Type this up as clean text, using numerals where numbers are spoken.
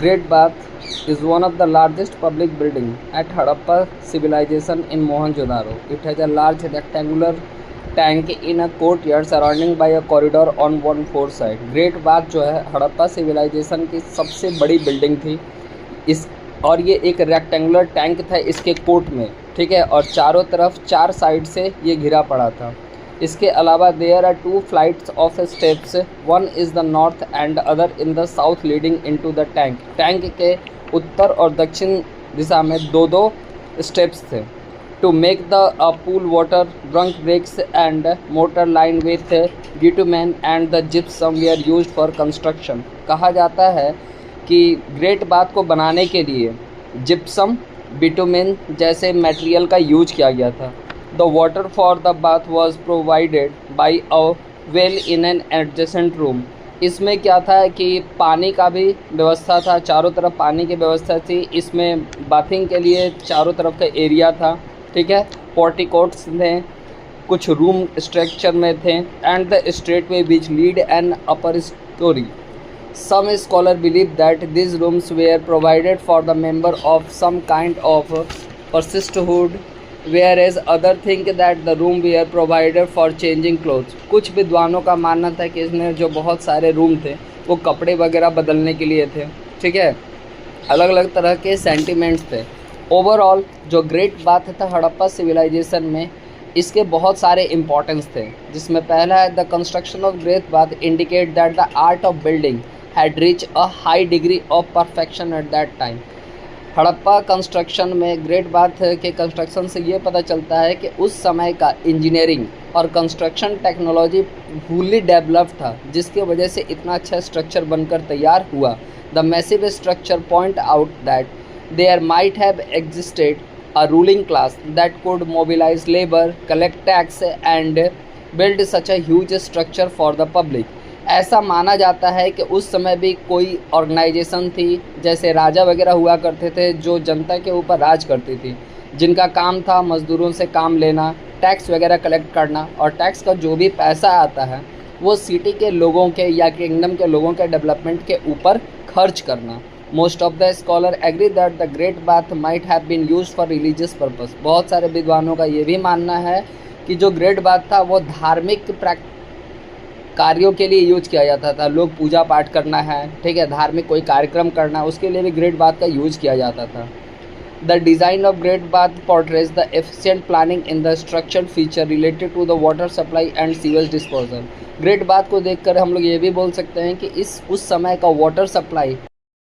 Great Bath is one of the largest public building at Harappa civilization in Mohenjo-daro. It has a large rectangular tank in a courtyard surrounding by a corridor on one four side. Great Bath जो है Harappa civilisation की सबसे बड़ी building थी इस और ये एक रेक्टेंगुलर टैंक था इसके कोर्ट में, ठीक है, और चारों तरफ चार साइड से ये घिरा पड़ा था। इसके अलावा there are two flights of steps, one is the north end other in the south leading into the tank. Tank के उत्तर और दक्षिण दिशा में दो स्टेप्स थे। To make the pool water burnt bricks and mortar lime with bitumen and the gypsum were used for construction. कहा जाता है कि ग्रेट बाथ को बनाने के लिए जिप्सम बिटुमेन जैसे मटेरियल का यूज किया गया था। The water for the bath was provided by a well in an adjacent room. इसमें क्या था कि पानी का भी व्यवस्था था, चारों तरफ पानी की व्यवस्था थी। इसमें बाथिंग के लिए चारों तरफ का एरिया था, ठीक है, पोर्टिकोट्स थे, कुछ रूम स्ट्रक्चर में थे and the straight way which lead an upper story. Some scholars believe that these rooms were provided for the member of some kind of priesthood, whereas others think that the room were provided for changing clothes. कुछ विद्वानों का मानना था कि इसमें जो बहुत सारे रूम थे वो कपड़े वगैरह बदलने के लिए थे, ठीक है, अलग अलग तरह के सेंटिमेंट्स थे। ओवरऑल जो ग्रेट बाथ था हड़प्पा सिविलाइजेशन में, इसके बहुत सारे इम्पोर्टेंस थे, जिसमें पहला है the construction of great bath indicate that the art of building had reach a high degree of perfection at that time. Harappa construction में ग्रेट बाथ के कंस्ट्रक्शन से ये पता चलता है कि उस समय का इंजीनियरिंग और कंस्ट्रक्शन टेक्नोलॉजी फुल्ली डेवलप्ड था, जिसकी वजह से इतना अच्छा स्ट्रक्चर बनकर तैयार हुआ। The massive structure point out that there might have existed a ruling class that could mobilize labor, collect tax and build such a huge structure for the public. ऐसा माना जाता है कि उस समय भी कोई ऑर्गेनाइजेशन थी, जैसे राजा वगैरह हुआ करते थे, जो जनता के ऊपर राज करती थी, जिनका काम था मज़दूरों से काम लेना, टैक्स वगैरह कलेक्ट करना, और टैक्स का जो भी पैसा आता है वो सिटी के लोगों के या किंगडम के लोगों के डेवलपमेंट के ऊपर खर्च करना। Most of the scholars agree that the Great Bath might have been used for religious purpose. बहुत सारे विद्वानों का ये भी मानना है कि जो ग्रेट बाथ था वो धार्मिक कार्यों के लिए यूज किया जाता था। लोग पूजा पाठ करना है, ठीक है, धार्मिक कोई कार्यक्रम करना है, उसके लिए भी ग्रेट बाथ का यूज किया जाता था। The design of Great Bath portrays the efficient planning in the structural feature related to the water supply and sewage disposal. Great bath को देखकर हम लोग ये भी बोल सकते हैं कि उस समय का वाटर सप्लाई